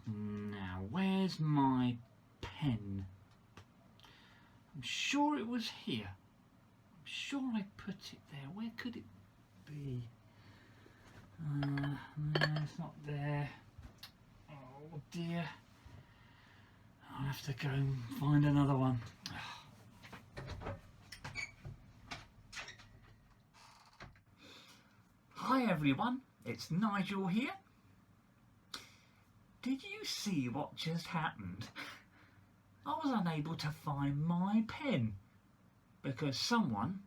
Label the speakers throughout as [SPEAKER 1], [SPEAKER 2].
[SPEAKER 1] Now, where's my pen? I'm sure it was here. I'm sure I put it there. Where could it be? No, it's not there. Oh dear. I'll have to go and find another one. Hi everyone, it's Nigel here. Did you see what just happened? I was unable to find my pen because someone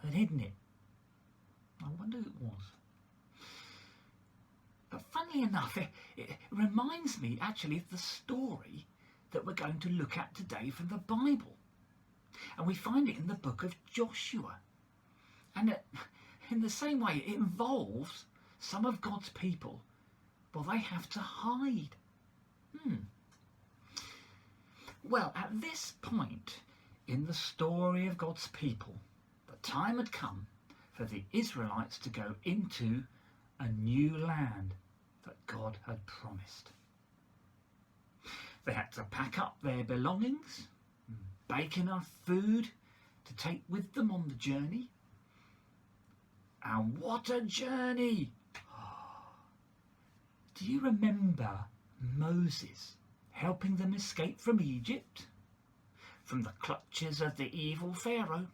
[SPEAKER 1] had hidden it. I wonder who it was. But funnily enough, it reminds me actually of the story that we're going to look at today from the Bible. And we find it in the book of Joshua. And in the same way, it involves some of God's people. Well, they have to hide. Well, at this point in the story of God's people, the time had come for the Israelites to go into a new land that God had promised. They had to pack up their belongings, bake enough food to take with them on the journey. And what a journey! Do you remember Moses helping them escape from Egypt, from the clutches of the evil Pharaoh?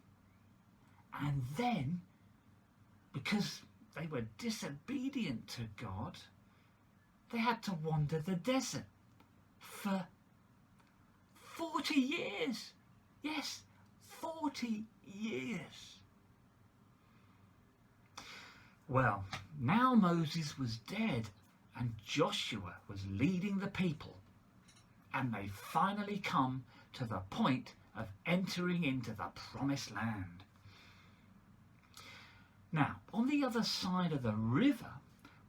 [SPEAKER 1] And then, because they were disobedient to God, they had to wander the desert for 40 years. Yes, 40 years. Well, now Moses was dead and Joshua was leading the people, and they finally come to the point of entering into the promised land. Now, on the other side of the river,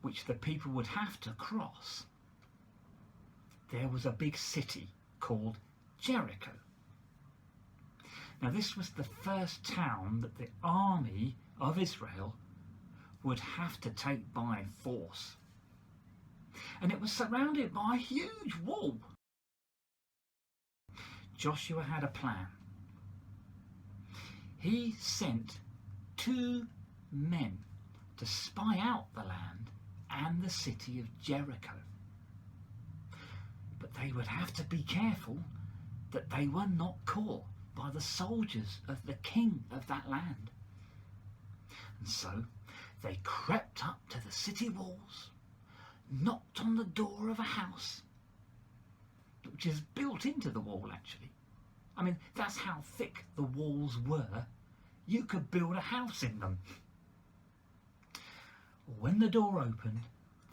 [SPEAKER 1] which the people would have to cross, there was a big city called Jericho. Now, this was the first town that the army of Israel would have to take by force. And it was surrounded by a huge wall. Joshua had a plan. He sent 2 men to spy out the land and the city of Jericho. But they would have to be careful that they were not caught by the soldiers of the king of that land. And so they crept up to the city walls, knocked on the door of a house, which is built into the wall actually. I mean, that's how thick the walls were. You could build a house in them. When the door opened,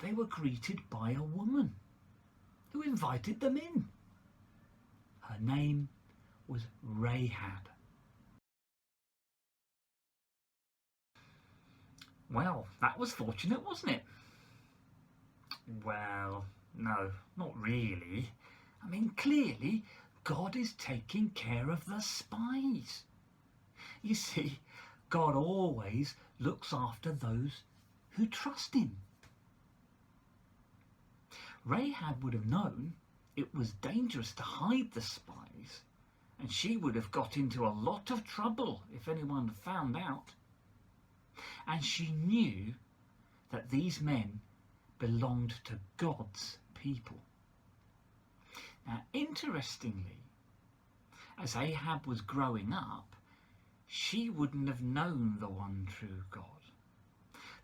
[SPEAKER 1] they were greeted by a woman who invited them in. Her name was Rahab. Well, that was fortunate, wasn't it? Well, no, not really. I mean, clearly, God is taking care of the spies. You see, God always looks after those who trust him. Rahab would have known it was dangerous to hide the spies, and she would have got into a lot of trouble if anyone found out. And she knew that these men belonged to God's people. Now, interestingly, as Ahab was growing up, she wouldn't have known the one true God.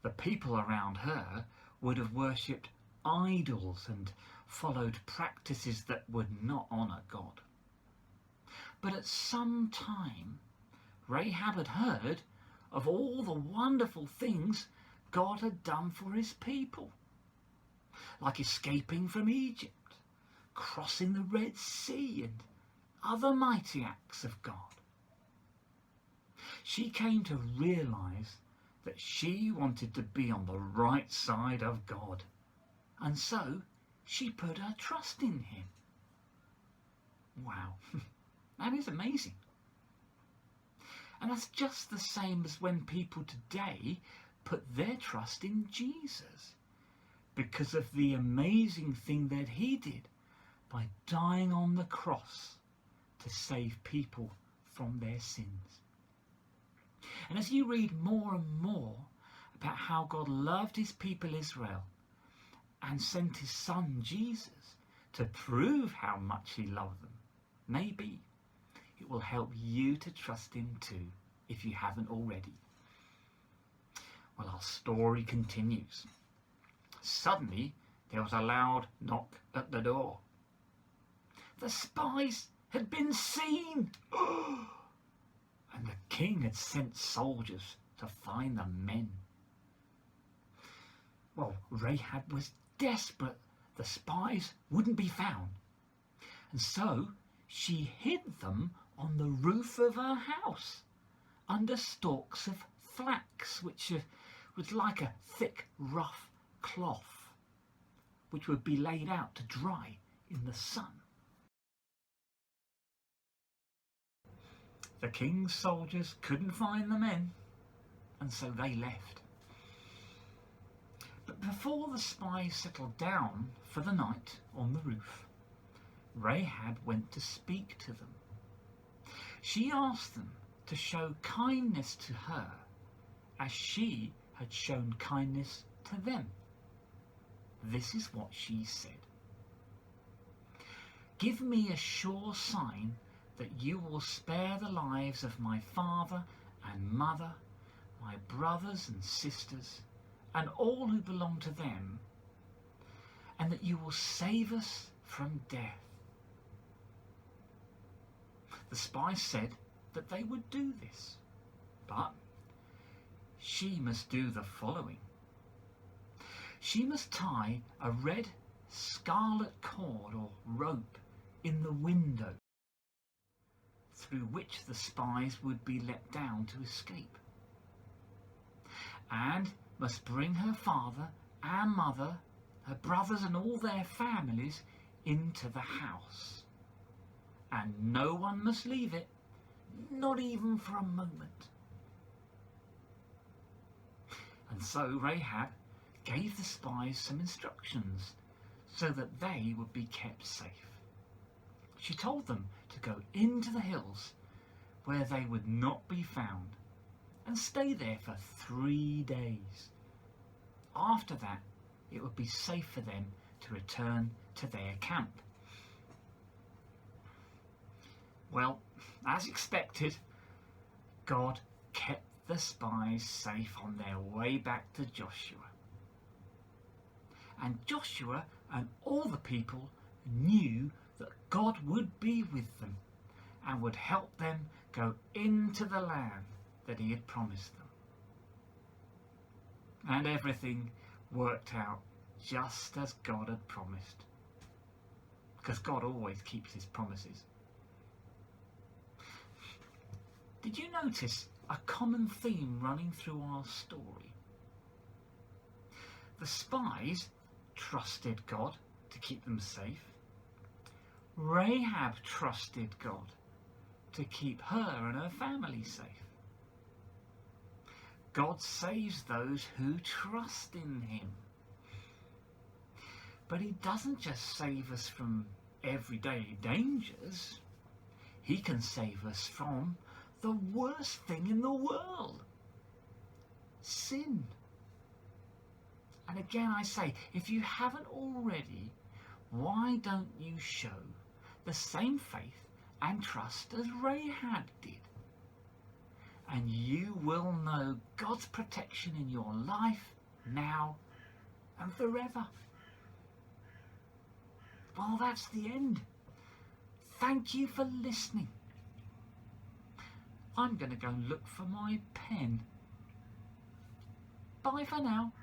[SPEAKER 1] The people around her would have worshipped idols and followed practices that would not honour God. But at some time, Rahab had heard of all the wonderful things God had done for his people, like escaping from Egypt, crossing the Red Sea, and other mighty acts of God. She came to realise that she wanted to be on the right side of God, and so she put her trust in him. Wow, that is amazing. And that's just the same as when people today put their trust in Jesus because of the amazing thing that he did by dying on the cross to save people from their sins. And as you read more and more about how God loved his people Israel and sent his son Jesus to prove how much he loved them, maybe it will help you to trust him too, if you haven't already. Well, our story continues. Suddenly, there was a loud knock at the door. The spies had been seen! And the king had sent soldiers to find the men. Well, Rahab was desperate. The spies wouldn't be found. And so she hid them on the roof of her house under stalks of flax, which was like a thick, rough cloth, which would be laid out to dry in the sun. The king's soldiers couldn't find the men, and so they left. But before the spies settled down for the night on the roof, Rahab went to speak to them. She asked them to show kindness to her as she had shown kindness to them. This is what she said. Give me a sure sign that you will spare the lives of my father and mother, my brothers and sisters, and all who belong to them, and that you will save us from death. The spies said that they would do this, but she must do the following. She must tie a red scarlet cord or rope in the window through which the spies would be let down to escape, and must bring her father and mother, her brothers and all their families into the house. And no one must leave it, not even for a moment. And so Rahab gave the spies some instructions so that they would be kept safe. She told them to go into the hills where they would not be found and stay there for 3 days. After that, it would be safe for them to return to their camp. Well, as expected, God kept the spies safe on their way back to Joshua. And Joshua and all the people knew that God would be with them and would help them go into the land that he had promised them. And everything worked out just as God had promised, because God always keeps his promises. Did you notice a common theme running through our story? The spies trusted God to keep them safe. Rahab trusted God to keep her and her family safe. God saves those who trust in him. But he doesn't just save us from everyday dangers. He can save us from the worst thing in the world, sin. And again I say, if you haven't already, why don't you show the same faith and trust as Rahab did? And you will know God's protection in your life now and forever. Well, that's the end. Thank you for listening. I'm going to go and look for my pen. Bye for now.